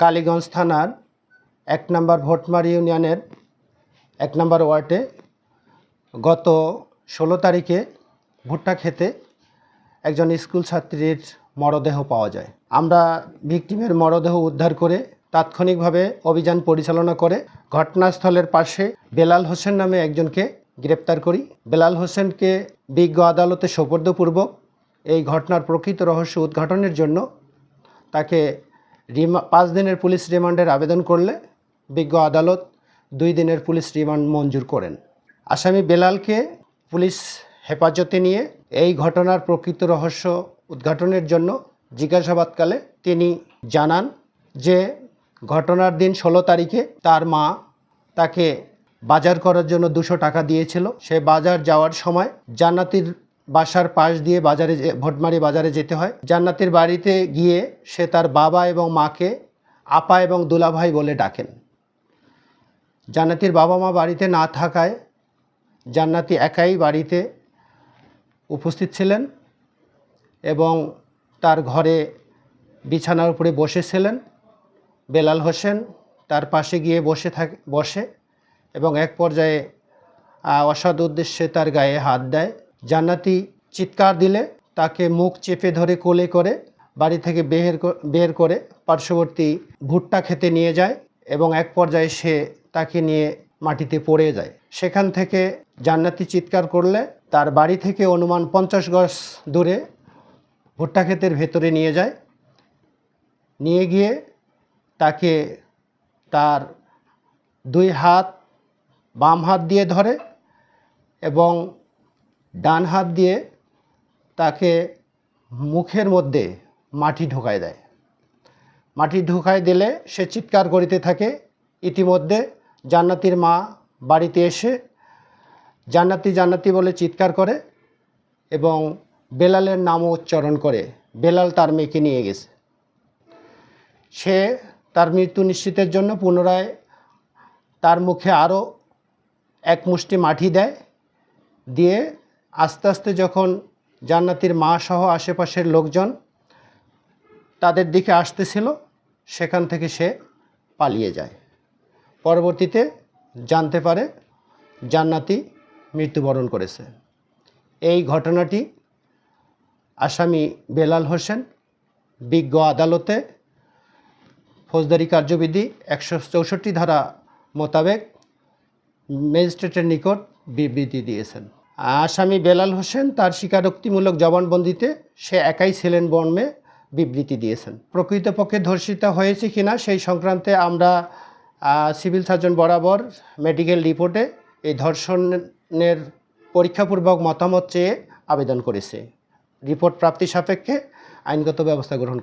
কালীগঞ্জ থানার ১ নম্বর ভোটমারি ইউনিয়নের ১ নম্বর ওয়ার্ডে গত ১৬ তারিখে ভুট্টা খেতে একজন স্কুল ছাত্রীর মরদেহ পাওয়া যায়। আমরা ভিকটিমের মরদেহ উদ্ধার করে তাৎক্ষণিকভাবে অভিযান পরিচালনা করে ঘটনাস্থলের পাশে বেলাল হোসেন নামে একজনকে গ্রেপ্তার করি। বেলাল হোসেনকে বিজ্ঞ আদালতে সোপর্দপূর্বক এই ঘটনার প্রকৃত রহস্য উদ্ঘাটনের জন্য তাকে ৫ দিনের পুলিশ রিমান্ডের আবেদন করলে বিজ্ঞ আদালত ২ দিনের পুলিশ রিমান্ড মঞ্জুর করেন। আসামি বেলালকে পুলিশ হেফাজতে নিয়ে এই ঘটনার প্রকৃত রহস্য উদ্ঘাটনের জন্য জিজ্ঞাসাবাদকালে তিনি জানান যে ঘটনার দিন ১৬ তারিখে তার মা তাকে বাজার করার জন্য ২০০ টাকা দিয়েছিল। সে বাজার যাওয়ার সময় জান্নাতির বাসার পাশ দিয়ে ভোটমারি বাজারে যেতে হয়। জান্নাতির বাড়িতে গিয়ে সে তার বাবা এবং মাকে আপা এবং দুলাভাই বলে ডাকেন। জান্নাতির বাবা মা বাড়িতে না থাকায় জান্নাতি একাই বাড়িতে উপস্থিত ছিলেন এবং তার ঘরে বিছানার উপরে বসেছিলেন। বেলাল হোসেন তার পাশে গিয়ে বসে এবং এক পর্যায়ে অসৎ উদ্দেশ্যে তার গায়ে হাত দেয়। জান্নাতি চিৎকার দিলে তাকে মুখ চেপে ধরে কোলে করে বাড়ি থেকে বের করে পার্শ্ববর্তী ভুট্টা খেতে নিয়ে যায় এবং এক পর্যায়ে সে তাকে নিয়ে মাটিতে পড়ে যায়। সেখান থেকে জান্নাতি চিৎকার করলে তার বাড়ি থেকে অনুমান ৫০ গজ দূরে ভুট্টা ক্ষেতের ভেতরে নিয়ে যায়। নিয়ে গিয়ে তাকে তার ২ হাত বাম হাত দিয়ে ধরে এবং ডান হাত দিয়ে তাকে মুখের মধ্যে মাটি ঢোকায় দেয়। মাটি ঢোকায় দিলে সে চিৎকার করিতে থাকে। ইতিমধ্যে জান্নাতির মা বাড়িতে এসে জান্নাতি জান্নাতি বলে চিৎকার করে এবং বেলালের নামও উচ্চারণ করে। বেলাল তার মেয়েকে নিয়ে গেছে। সে তার মৃত্যু নিশ্চিতের জন্য পুনরায় তার মুখে আরও এক মুষ্টি মাটি দেয়। দিয়ে আস্তে আস্তে যখন জান্নাতির মা সহ আশেপাশের লোকজন তাদের দিকে আসতেছিল সেখান থেকে সে পালিয়ে যায়। পরবর্তীতে জানতে পারে জান্নাতি মৃত্যুবরণ করেছে। এই ঘটনাটি আসামি বেলাল হোসেন বিজ্ঞ আদালতে ফৌজদারি কার্যবিধি ১৬৪ ধারা মোতাবেক ম্যাজিস্ট্রেটের নিকট বিবৃতি দিয়েছেন। আসামি বেলাল হোসেন তার স্বীকারোক্তিমূলক জবানবন্দিতে সে একাই ছিলেন মর্মে বিবৃতি দিয়েছেন। প্রকৃতপক্ষে ধর্ষিতা হয়েছে কিনা সেই সংক্রান্তে আমরা সিভিল সার্জন বরাবর মেডিকেল রিপোর্টে এই ধর্ষণের পরীক্ষাপূর্বক মতামত চেয়ে আবেদন করেছে। রিপোর্ট প্রাপ্তি সাপেক্ষে আইনগত ব্যবস্থা গ্রহণ